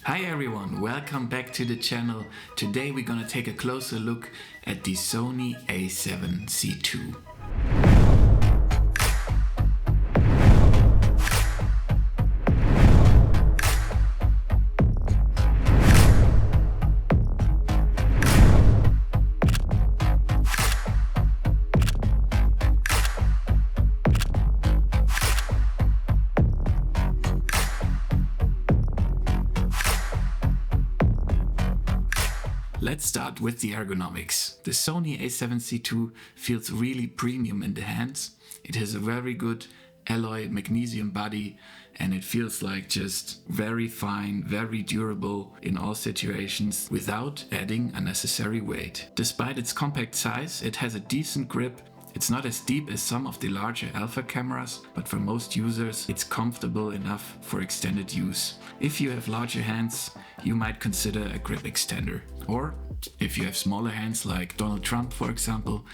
Hi everyone, welcome back to the channel. Today we're gonna take a closer look at the Sony A7CII. Let's start with the ergonomics. The Sony A7CII feels really premium in the hands. It has a very good alloy magnesium body and it feels like just very fine, very durable in all situations without adding unnecessary weight. Despite its compact size, it has a decent grip. It's not as deep as some of the larger alpha cameras, but for most users it's comfortable enough for extended use. If you have larger hands, you might consider a grip extender. Or if you have smaller hands like Donald Trump, for example,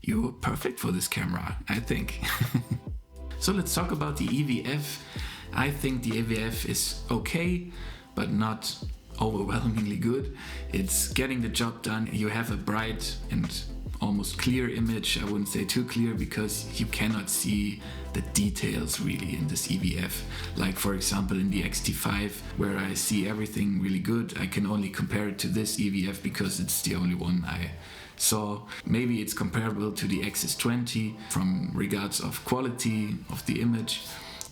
you're perfect for this camera, I think. So let's talk about the EVF. I think the EVF is okay, but not overwhelmingly good. It's getting the job done. You have a bright and almost clear image. I wouldn't say too clear because you cannot see the details really in this EVF. Like for example in the X-T5 where I see everything really good. I can only compare it to this EVF because it's the only one I saw. Maybe it's comparable to the XS20 from regards of quality of the image,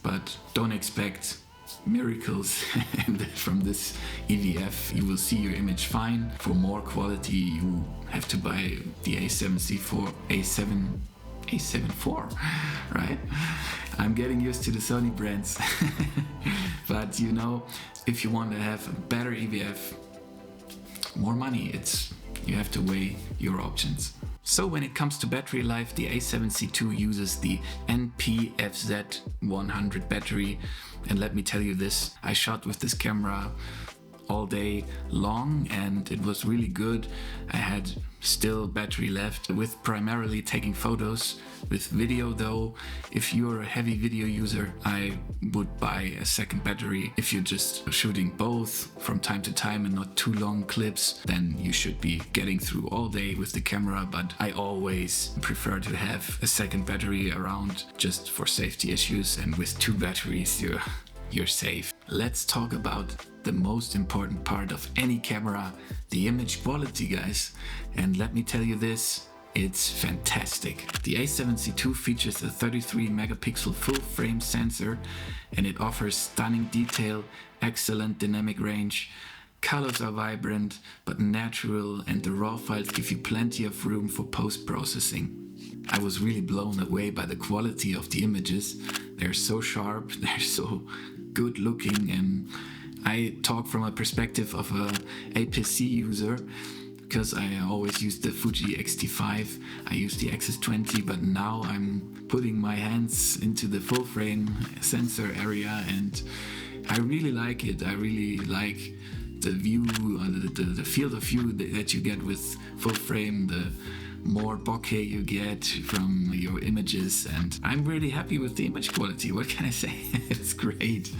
but don't expect miracles from this EVF. You will see your image fine. For more quality you have to buy the A7 IV, right? I'm getting used to the Sony brands. But you know, if you want to have a better EVF, more money, you have to weigh your options. So when it comes to battery life, the A7CII uses the NP-FZ100 battery, and let me tell you this, I shot with this camera all day long and it was really good. I had still battery left with primarily taking photos. With video though, if you're a heavy video user, I would buy a second battery. If you're just shooting both from time to time and not too long clips, then you should be getting through all day with the camera, but I always prefer to have a second battery around just for safety issues, and with two batteries you're safe. Let's talk about the most important part of any camera, the image quality, guys. And let me tell you this, it's fantastic. The A7CII features a 33 megapixel full frame sensor and it offers stunning detail, excellent dynamic range. Colors are vibrant but natural and the raw files give you plenty of room for post-processing. I was really blown away by the quality of the images. They're so sharp, they're so good looking, and I talk from a perspective of a APC user because I always used the Fuji X-T5, I used the XS20, but now I'm putting my hands into the full frame sensor area and I really like it. I really like the view, the field of view that you get with full frame, the more bokeh you get from your images, and I'm really happy with the image quality. What can I say? It's great.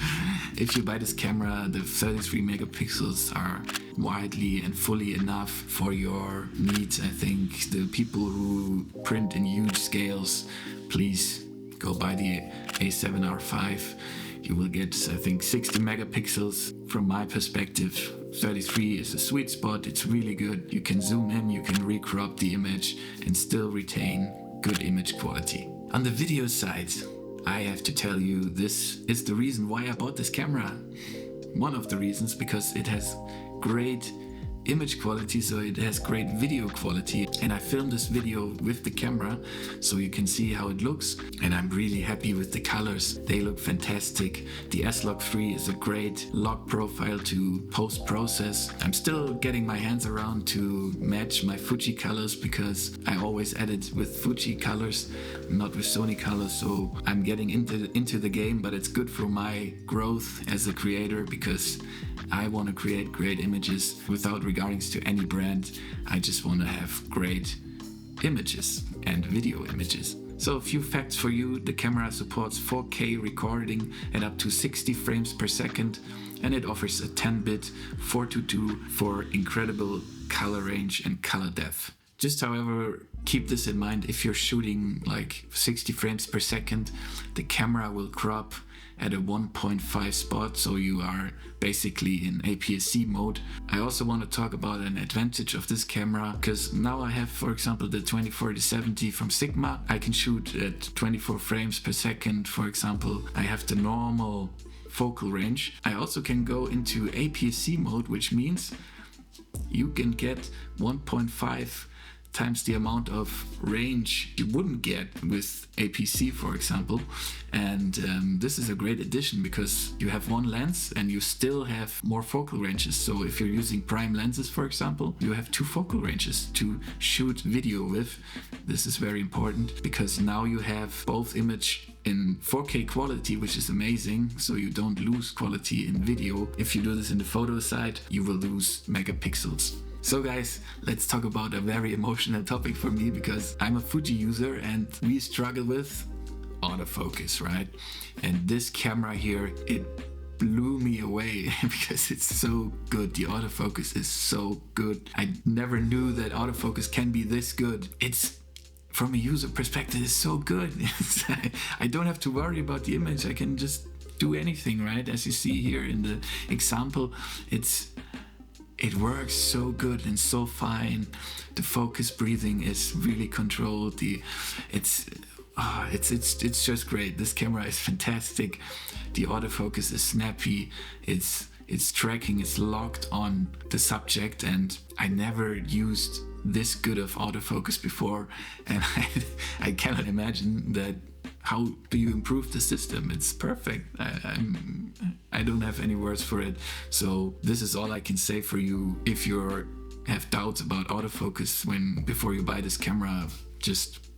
If you buy this camera, the 33 megapixels are widely and fully enough for your needs. I think the people who print in huge scales, please go buy the A7R5. You will get, I think, 60 megapixels. From my perspective, 33 is a sweet spot. It's really good. You can zoom in, you can recrop the image and still retain good image quality. On the video side, I have to tell you, this is the reason why I bought this camera. One of the reasons, because it has great image quality, so it has great video quality, and I filmed this video with the camera so you can see how it looks, and I'm really happy with the colors. They look fantastic. The S-Log3 is a great log profile to post-process. I'm still getting my hands around to match my Fuji colors because I always edit with Fuji colors, not with Sony colors, so I'm getting into the game, but it's good for my growth as a creator because I want to create great images without regards to any brand. I just want to have great images and video images. So a few facts for you. The camera supports 4K recording at up to 60 frames per second, and it offers a 10-bit 422 for incredible color range and color depth. Just however, keep this in mind, if you're shooting like 60 frames per second, the camera will crop at a 1.5 spot, so you are basically in APS-C mode. I also want to talk about an advantage of this camera, because now I have, for example, the 24-70 from Sigma. I can shoot at 24 frames per second, for example. I have the normal focal range. I also can go into APS-C mode, which means you can get 1.5 times the amount of range you wouldn't get with APS-C, for example. And this is a great addition because you have one lens and you still have more focal ranges. So if you're using prime lenses, for example, you have 2 focal ranges to shoot video with. This is very important because now you have both image in 4K quality, which is amazing, so you don't lose quality in video. If you do this in the photo side, you will lose megapixels. So guys, let's talk about a very emotional topic for me, because I'm a Fuji user and we struggle with autofocus, right? And this camera here, it blew me away because it's so good. The autofocus is so good. I never knew that autofocus can be this good. It's, from a user perspective, it's so good. I don't have to worry about the image. I can just do anything, right? As you see here in the example, it works so good and so fine. The focus breathing is really controlled. It's just great. This camera is fantastic. The autofocus is snappy. It's tracking. It's locked on the subject, and I never used this good of autofocus before, and I cannot imagine that. How do you improve the system? It's perfect. I don't have any words for it. So this is all I can say for you. If you have doubts about autofocus before you buy this camera, just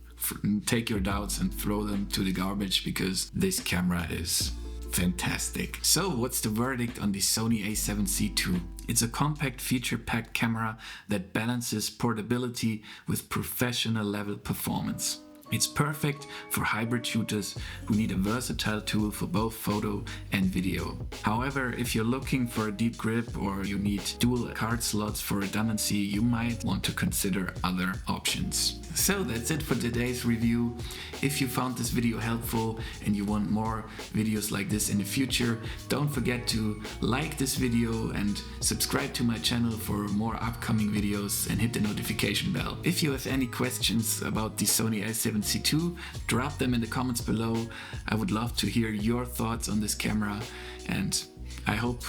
take your doubts and throw them to the garbage, because this camera is fantastic. So what's the verdict on the Sony A7CII? It's a compact feature-packed camera that balances portability with professional level performance. It's perfect for hybrid shooters who need a versatile tool for both photo and video. However, if you're looking for a deep grip or you need dual card slots for redundancy, you might want to consider other options. So that's it for today's review. If you found this video helpful and you want more videos like this in the future, don't forget to like this video and subscribe to my channel for more upcoming videos, and hit the notification bell. If you have any questions about the Sony A7CII, drop them in the comments below. I would love to hear your thoughts on this camera, and I hope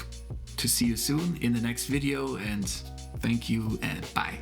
to see you soon in the next video, and thank you and bye.